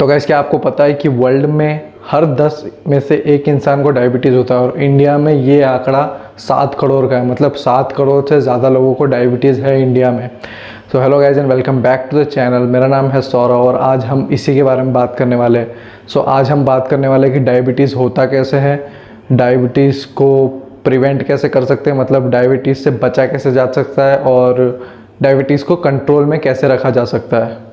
तो गाइस, क्या आपको पता है कि वर्ल्ड में हर 10 में से एक इंसान को डायबिटीज़ होता है और इंडिया में ये आंकड़ा 7 करोड़ का है। मतलब 7 करोड़ से ज़्यादा लोगों को डायबिटीज़ है इंडिया में। So hello guys and welcome back to the channel. मेरा नाम है सौरभ और आज हम इसी के बारे में बात करने वाले हैं। सो आज हम बात करने वाले हैं कि डायबिटीज़ होता कैसे है, डायबिटीज़ को प्रिवेंट कैसे कर सकते हैं, मतलब डायबिटीज़ से बचा कैसे जा सकता है और डायबिटीज़ को कंट्रोल में कैसे रखा जा सकता है।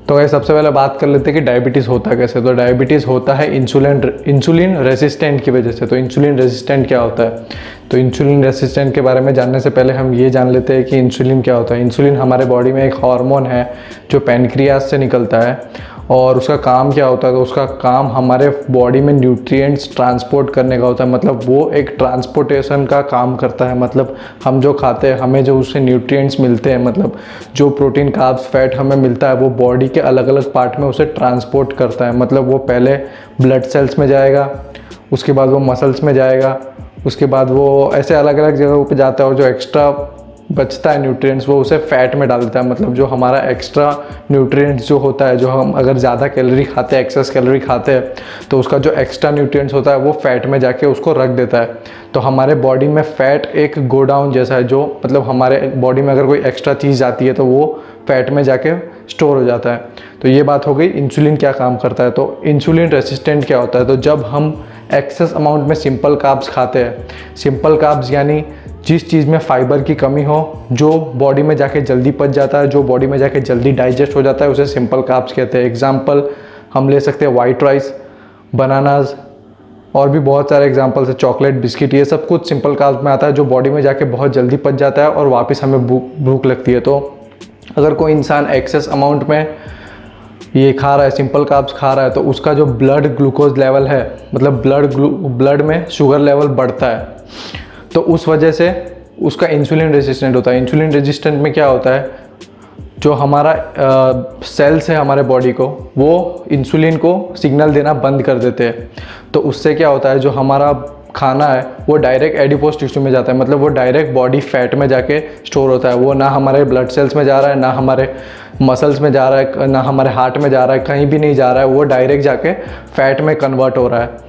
तो ये सबसे पहले बात कर लेते हैं कि डायबिटीज़ होता कैसे। तो डायबिटीज़ होता है इंसुलिन रेसिस्टेंट की वजह से। तो इंसुलिन रेसिस्टेंट क्या होता है? तो इंसुलिन रेसिस्टेंट के बारे में जानने से पहले हम ये जान लेते हैं कि इंसुलिन क्या होता है। इंसुलिन हमारे बॉडी में एक हार्मोन है जो पैनक्रियास से निकलता है और उसका काम क्या होता है? तो उसका काम हमारे बॉडी में न्यूट्रिएंट्स ट्रांसपोर्ट करने का होता है। मतलब वो एक ट्रांसपोर्टेशन का काम करता है। मतलब हम जो खाते हैं हमें जो उससे न्यूट्रिएंट्स मिलते हैं, मतलब जो प्रोटीन कार्ब्स फैट हमें मिलता है वो बॉडी के अलग अलग पार्ट में उसे ट्रांसपोर्ट करता है। मतलब वो पहले ब्लड सेल्स में जाएगा, उसके बाद वो मसल्स में जाएगा, उसके बाद वो ऐसे अलग अलग जगहों पे जाता है और जो एक्स्ट्रा बचता है न्यूट्रिएंट्स वो उसे फैट में डाल देता है। मतलब जो हमारा एक्स्ट्रा न्यूट्रिएंट्स जो होता है, जो हम अगर ज़्यादा कैलोरी खाते हैं, एक्सेस कैलोरी खाते हैं, तो उसका जो एक्स्ट्रा न्यूट्रिएंट्स होता है वो फैट में जाके उसको रख देता है। तो हमारे बॉडी में फैट एक गोडाउन जैसा है, जो मतलब हमारे बॉडी में अगर कोई एक्स्ट्रा चीज़ जाती है तो वो फैट में जाके स्टोर हो जाता है। तो ये बात हो गई इंसुलिन क्या काम करता है। तो इंसुलिन रेसिस्टेंट क्या होता है? तो जब हम एक्सेस अमाउंट में सिंपल कार्ब्स खाते हैं, सिंपल कार्ब्स यानी जिस चीज़ में फाइबर की कमी हो, जो बॉडी में जाके जल्दी पच जाता है, जो बॉडी में जाके जल्दी डाइजेस्ट हो जाता है, उसे सिंपल कार्ब्स कहते हैं। एग्जांपल हम ले सकते हैं वाइट राइस, बनानाज और भी बहुत सारे एग्जांपल्स है, चॉकलेट, बिस्किट, ये सब कुछ सिंपल कार्ब्स में आता है जो बॉडी में जाके बहुत जल्दी पच जाता है और वापस हमें भूख लगती है। तो अगर कोई इंसान एक्सेस अमाउंट में ये खा रहा है, सिंपल कार्ब्स खा रहा है, तो उसका जो ब्लड ग्लूकोज लेवल है, मतलब ब्लड में शुगर लेवल बढ़ता है, तो उस वजह से उसका इंसुलिन रेजिस्टेंट होता है। इंसुलिन रेजिस्टेंट में क्या होता है? जो हमारा सेल्स है हमारे बॉडी को, वो इंसुलिन को सिग्नल देना बंद कर देते हैं। तो उससे क्या होता है, जो हमारा खाना है वो डायरेक्ट एडिपोज टिश्यू में जाता है। मतलब वो डायरेक्ट बॉडी फैट में जाके स्टोर होता है। वो ना हमारे ब्लड सेल्स में जा रहा है, ना हमारे मसल्स में जा रहा है, ना हमारे हार्ट में जा रहा है, कहीं भी नहीं जा रहा है। वो डायरेक्ट जाके फैट में कन्वर्ट हो रहा है।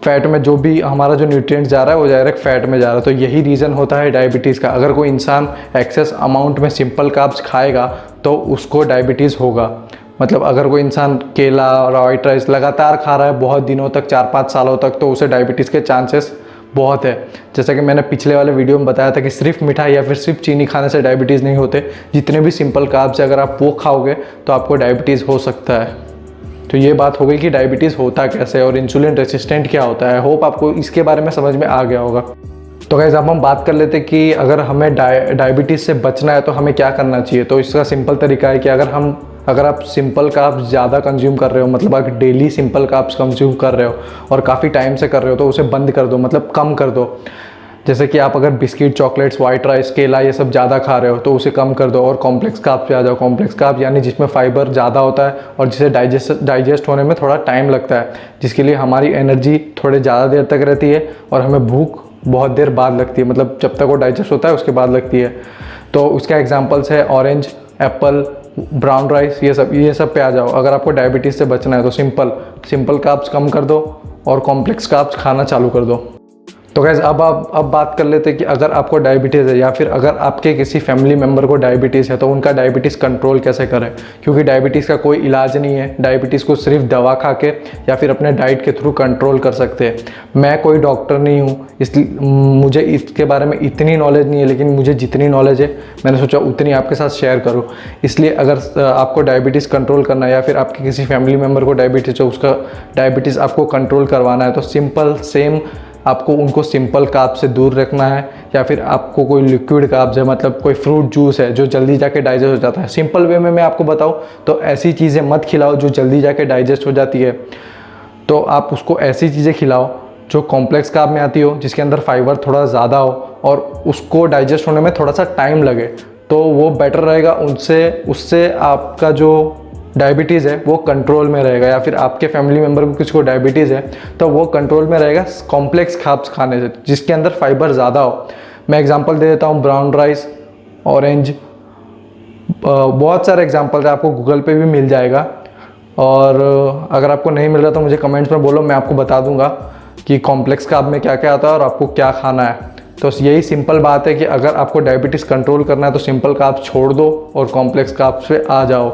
फैट में जो भी हमारा जो न्यूट्रिएंट्स जा रहा है वो डायरेक्ट फैट में जा रहा है। तो यही रीज़न होता है डायबिटीज़ का। अगर कोई इंसान एक्सेस अमाउंट में सिंपल कार्ब्स खाएगा तो उसको डायबिटीज़ होगा। मतलब अगर कोई इंसान केला और वाइट राइस लगातार खा रहा है बहुत दिनों तक, 4-5 सालों तक, तो उसे डायबिटीज़ के चांसेस बहुत है। जैसा कि मैंने पिछले वाले वीडियो में बताया था कि सिर्फ मिठाई या फिर सिर्फ चीनी खाने से डायबिटीज़ नहीं होते। जितने भी सिंपल कार्ब्स है अगर आप वो खाओगे तो आपको डायबिटीज़ हो सकता है। तो ये बात हो गई कि डायबिटीज़ होता कैसे और इंसुलिन रेसिस्टेंट क्या होता है। होप आपको इसके बारे में समझ में आ गया होगा। तो गाइस अब हम बात कर लेते हैं कि अगर हमें डायबिटीज़ से बचना है तो हमें क्या करना चाहिए। तो इसका सिंपल तरीका है कि अगर आप सिंपल कार्ब्स ज़्यादा कंज्यूम कर रहे हो, मतलब अगर डेली सिंपल कार्ब्स कंज्यूम कर रहे हो और काफ़ी टाइम से कर रहे हो, तो उसे बंद कर दो, मतलब कम कर दो। जैसे कि आप अगर बिस्किट, चॉकलेट्स, वाइट राइस, केला ये सब ज़्यादा खा रहे हो तो उसे कम कर दो और कॉम्प्लेक्स कार्ब्स पे आ जाओ। कॉम्प्लेक्स कार्ब्स यानी जिसमें फाइबर ज़्यादा होता है और जिसे डाइजेस्ट होने में थोड़ा टाइम लगता है, जिसके लिए हमारी एनर्जी थोड़े ज़्यादा देर तक रहती है और हमें भूख बहुत देर बाद लगती है। मतलब जब तक वो डाइजेस्ट होता है उसके बाद लगती है। तो उसका एग्जाम्पल्स है ऑरेंज, एप्पल, ब्राउन राइस, ये सब पे आ जाओ। अगर आपको डायबिटीज़ से बचना है तो सिंपल कार्ब्स कम कर दो और कॉम्प्लेक्स कार्ब्स खाना चालू कर दो। तो गाइस अब बात कर लेते हैं कि अगर आपको डायबिटीज़ है या फिर अगर आपके किसी फैमिली मेम्बर को डायबिटीज़ है तो उनका डायबिटीज़ कंट्रोल कैसे करें। क्योंकि डायबिटीज़ का कोई इलाज नहीं है। डायबिटीज़ को सिर्फ दवा खा के या फिर अपने डाइट के थ्रू कंट्रोल कर सकते हैं। मैं कोई डॉक्टर नहीं हूँ, इसलिए मुझे इसके बारे में इतनी नॉलेज नहीं है, लेकिन मुझे जितनी नॉलेज है मैंने सोचा उतनी आपके साथ शेयर करूँ। इसलिए अगर आपको डायबिटीज़ कंट्रोल करना है या फिर आपके किसी फैमिली मेम्बर को डायबिटीज़ है, उसका डायबिटीज़ आपको कंट्रोल करवाना है, तो आपको उनको सिंपल कार्ब्स से दूर रखना है। या फिर आपको कोई लिक्विड कार्ब्स है, मतलब कोई फ्रूट जूस है जो जल्दी जाके डाइजेस्ट हो जाता है। सिंपल वे में मैं आपको बताऊं तो ऐसी चीज़ें मत खिलाओ जो जल्दी जाके डाइजेस्ट हो जाती है। तो आप उसको ऐसी चीज़ें खिलाओ जो कॉम्प्लेक्स कार्ब में आती हो, जिसके अंदर फाइबर थोड़ा ज़्यादा हो और उसको डाइजेस्ट होने में थोड़ा सा टाइम लगे, तो वो बेटर रहेगा। उससे आपका जो डायबिटीज़ है वो कंट्रोल में रहेगा, या फिर आपके फैमिली मेम्बर को किसी को डायबिटीज़ है तो वो कंट्रोल में रहेगा कॉम्प्लेक्स कार्ब्स खाने से, जिसके अंदर फाइबर ज़्यादा हो। मैं एग्जांपल दे देता हूँ, ब्राउन राइस, ऑरेंज, बहुत सारे एग्जांपल है, आपको गूगल पे भी मिल जाएगा। और अगर आपको नहीं मिल रहा तो मुझे कमेंट्स में बोलो, मैं आपको बता दूंगा कि कॉम्प्लेक्स कार्ब में क्या क्या आता है और आपको क्या खाना है। तो यही सिंपल बात है कि अगर आपको डायबिटीज़ कंट्रोल करना है तो सिंपल कार्ब छोड़ दो और कॉम्प्लेक्स कार्ब पे आ जाओ।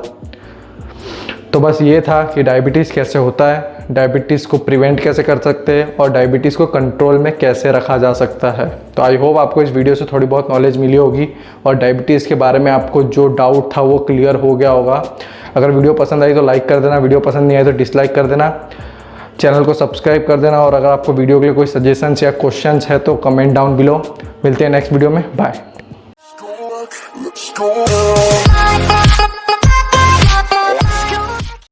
तो बस ये था कि डायबिटीज़ कैसे होता है, डायबिटीज़ को प्रिवेंट कैसे कर सकते हैं और डायबिटीज़ को कंट्रोल में कैसे रखा जा सकता है। तो आई होप आपको इस वीडियो से थोड़ी बहुत नॉलेज मिली होगी और डायबिटीज़ के बारे में आपको जो डाउट था वो क्लियर हो गया होगा। अगर वीडियो पसंद आई तो लाइक कर देना, वीडियो पसंद नहीं आई तो डिसलाइक कर देना, चैनल को सब्सक्राइब कर देना। और अगर आपको वीडियो के लिए कोई सजेशंस या क्वेश्चंस है तो कमेंट डाउन बिलो। मिलते हैं नेक्स्ट वीडियो में, बाय।